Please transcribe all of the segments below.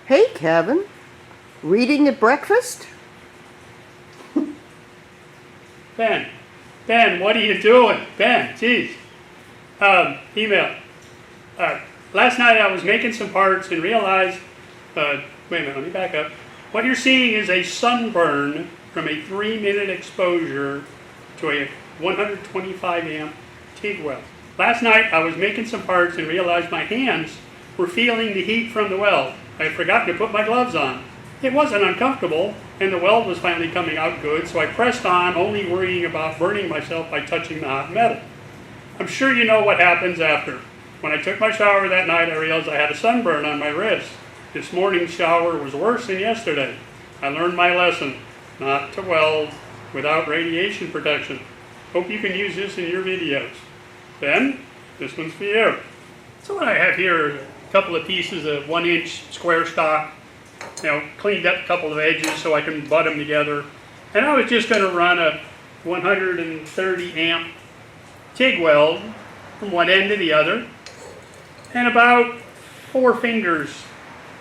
Hey, Kevin. Reading at breakfast? Ben, what are you doing? Ben, geez. Email. Last night I was making some parts and realized, wait a minute, let me back up. What you're seeing is a sunburn from a 3-minute exposure to a 125 amp TIG weld. Last night I was making some parts and realized my hands were feeling the heat from the weld. I had forgotten to put my gloves on. It wasn't uncomfortable, and the weld was finally coming out good, so I pressed on, only worrying about burning myself by touching the hot metal. I'm sure you know what happens after. When I took my shower that night, I realized I had a sunburn on my wrist. This morning's shower was worse than yesterday. I learned my lesson, not to weld without radiation protection. Hope you can use this in your videos. Ben, this one's for you. So what I have here are a couple of pieces of 1-inch square stock. Cleaned up a couple of edges so I can butt them together. And I was just going to run a 130 amp TIG weld from one end to the other, and about 4 fingers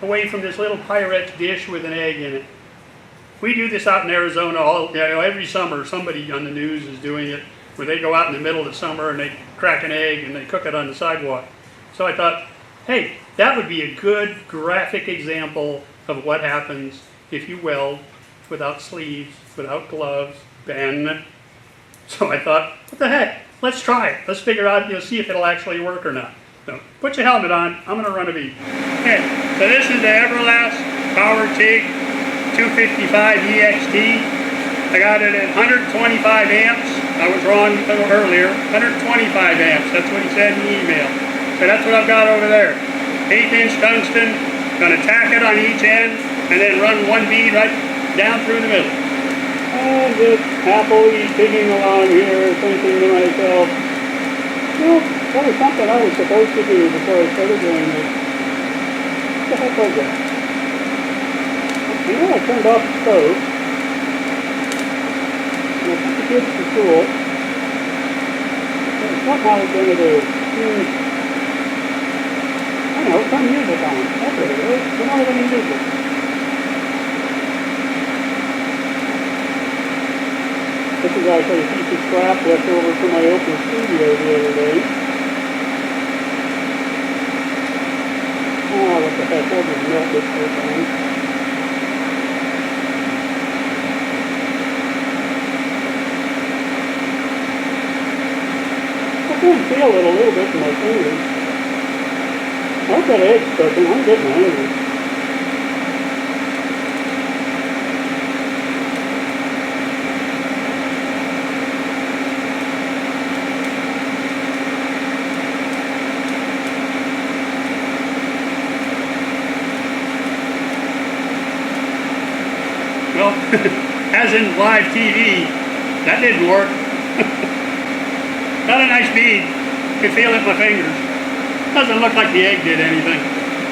away from this little Pyrex dish with an egg in it. We do this out in Arizona every summer. Somebody on the news is doing it, where they go out in the middle of the summer and they crack an egg and they cook it on the sidewalk. So I thought, hey, that would be a good graphic example of what happens if you weld without sleeves, without gloves, Ben. So I thought, what the heck? Let's try it. Let's figure out, see if it'll actually work or not. So put your helmet on. I'm going to run a bead. Okay, so this is the Everlast PowerTIG 255 EXT. I got it at 125 amps. I was wrong earlier. 125 amps. That's what he said in the email. So that's what I've got over there. 1/8-inch tungsten. Going to tack it on each end and then run one bead right down through the middle. And just happily digging along here, thinking to myself, well, that was something I was supposed to do before I started doing this. What the heck was that? I turned off the stove. And I took the kids to school. And something I was going to do. I don't know, turn music on. That's what it is. We're not having music. This is actually a piece of scrap left over from my open studio the other day. Oh, what the heck, we'll just melt this whole thing. I can feel it a little bit in my fingers. I've got eggs cooking, I'm getting hungry. Well, as in live TV, that didn't work. Got a nice bead. You can feel it in my fingers. Doesn't look like the egg did anything.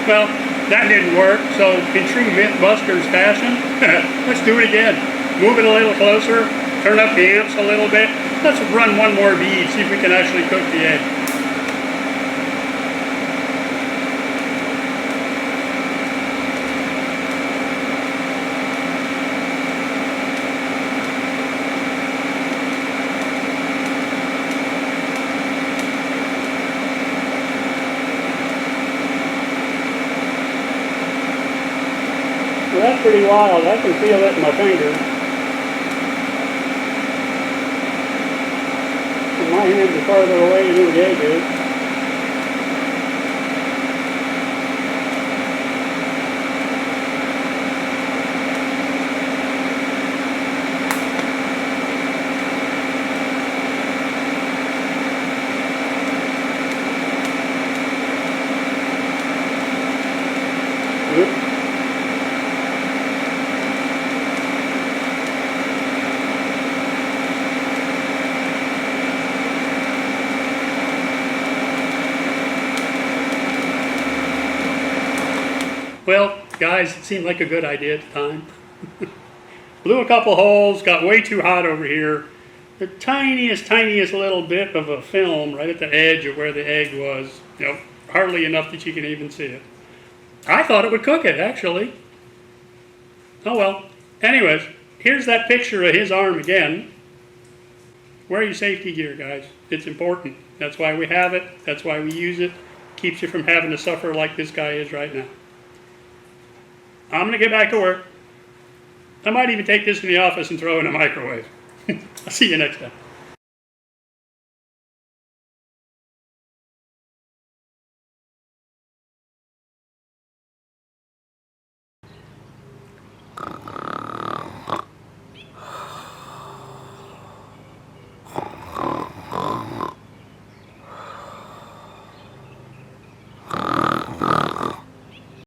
Well, that didn't work, so in true Mythbusters fashion, let's do it again. Move it a little closer, turn up the amps a little bit. Let's run one more bead, see if we can actually cook the egg. Well, that's pretty wild. I can feel it in my fingers. And my hands are farther away than the egg is. Oops. Well, guys, it seemed like a good idea at the time. Blew a couple holes, got way too hot over here. The tiniest little bit of a film right at the edge of where the egg was. Hardly enough that you can even see it. I thought it would cook it, actually. Oh well. Anyways, here's that picture of his arm again. Wear your safety gear, guys. It's important. That's why we have it. That's why we use it. Keeps you from having to suffer like this guy is right now. I'm going to get back to work. I might even take this in the office and throw it in a microwave. I'll see you next time.